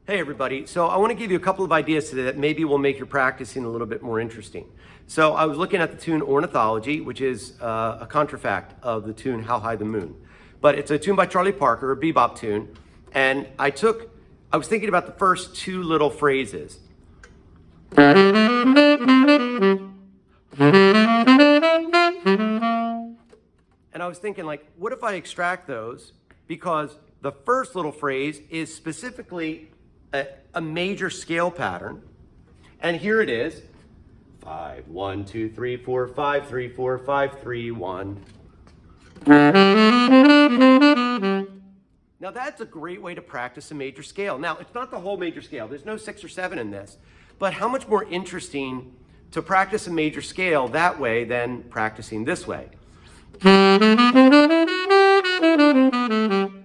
Hey everybody, so I want to give you a couple of ideas today that maybe will make your practicing a little bit more interesting. So I was looking at the tune Ornithology, which is a contrafact of the tune How High the Moon. But it's a tune by Charlie Parker, a bebop tune, and I was thinking about the first two little phrases. And I was thinking, like, what if I extract those? Because the first little phrase is specifically a major scale pattern, and here it is: 5 1 2 3 4 5 3 4 5 3 1. Now that's a great way to practice a major scale. Now it's not the whole major scale. There's no 6 or 7 in this, but how much more interesting to practice a major scale that way than practicing this way.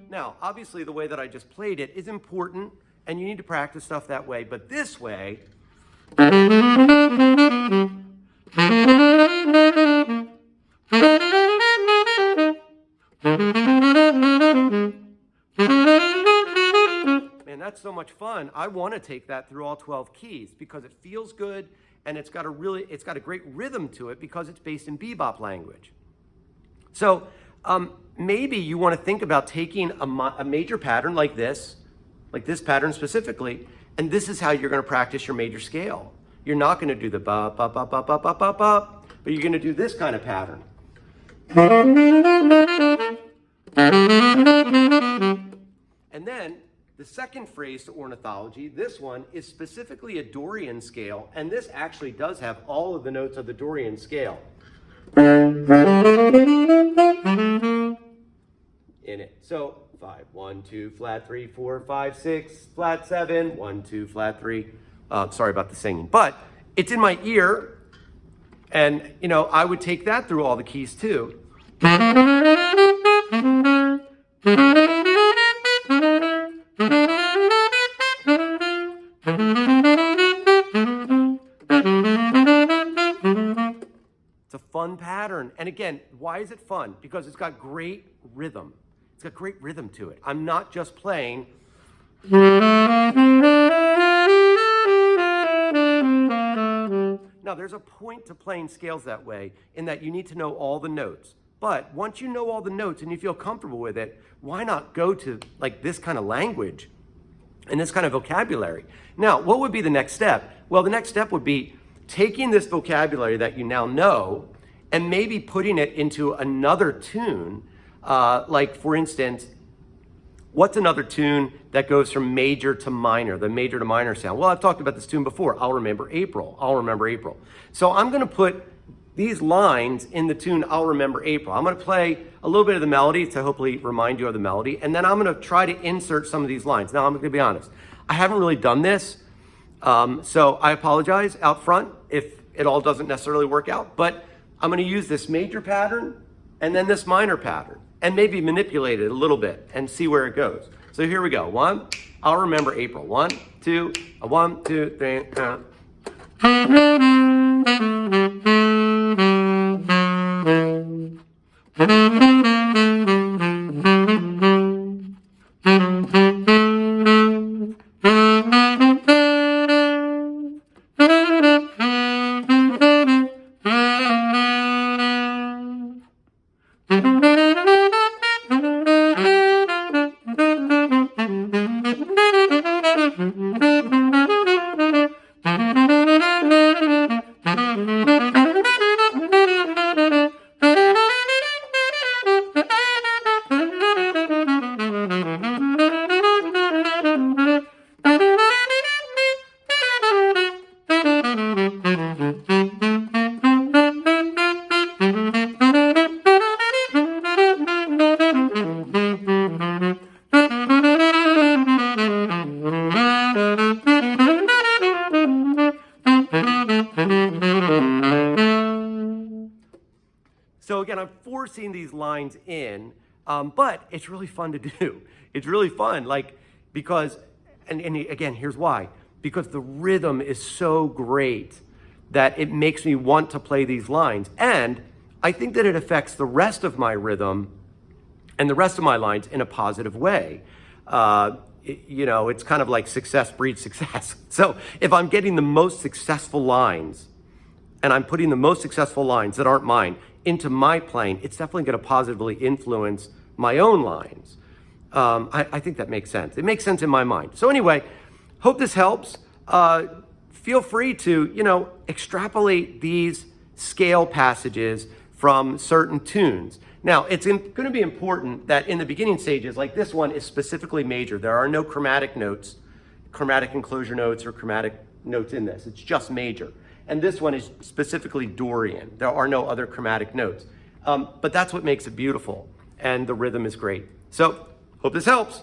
Now, obviously the way that I just played it is important, and you need to practice stuff that way, but this way, man, that's so much fun. I want to take that through all 12 keys because it feels good, and it's got a great rhythm to it because it's based in bebop language. So maybe you want to think about taking a major pattern like this pattern specifically, and this is how you're going to practice your major scale. You're not going to do the ba ba ba ba ba ba ba ba, but you're going to do this kind of pattern. And then the second phrase to Ornithology, this one is specifically a Dorian scale, and this actually does have all of the notes of the Dorian scale in it. So 5 1 2 flat 3 4 5 6 flat 7 1 2 flat 3. Sorry about the singing, but it's in my ear, and you know, I would take that through all the keys too. It's a fun pattern, and again, why is it fun? Because it's got great rhythm. It's got great rhythm to it. I'm not just playing. Now, there's a point to playing scales that way, in that you need to know all the notes. But once you know all the notes and you feel comfortable with it, why not go to like this kind of language and this kind of vocabulary? Now, what would be the next step? Well, the next step would be taking this vocabulary that you now know and maybe putting it into another tune. Like, for instance, what's another tune that goes from major to minor, the major to minor sound? Well, I've talked about this tune before. I'll remember April. I'll remember April. So I'm going to put these lines in the tune I'll Remember April. I'm going to play a little bit of the melody to hopefully remind you of the melody, and then I'm going to try to insert some of these lines. Now, I'm going to be honest. I haven't really done this, so I apologize out front if it all doesn't necessarily work out, but I'm going to use this major pattern and then this minor pattern, and maybe manipulate it a little bit and see where it goes. So here we go. 1, I'll Remember April. 1, 2, 1, 2, 3. So again, I'm forcing these lines in, but it's really fun to do. It's really fun, like, because, and again, here's why. Because the rhythm is so great that it makes me want to play these lines. And I think that it affects the rest of my rhythm and the rest of my lines in a positive way. it's kind of like success breeds success. So if I'm getting the most successful lines and I'm putting the most successful lines that aren't mine into my playing, it's definitely going to positively influence my own lines. I think that makes sense. It makes sense in my mind. So anyway, hope this helps. Feel free to, extrapolate these scale passages from certain tunes. Now, it's going to be important that in the beginning stages, like this one is specifically major. There are no chromatic notes, chromatic enclosure notes, or chromatic notes in this. It's just major. And this one is specifically Dorian. There are no other chromatic notes. But that's what makes it beautiful. And the rhythm is great. So, hope this helps.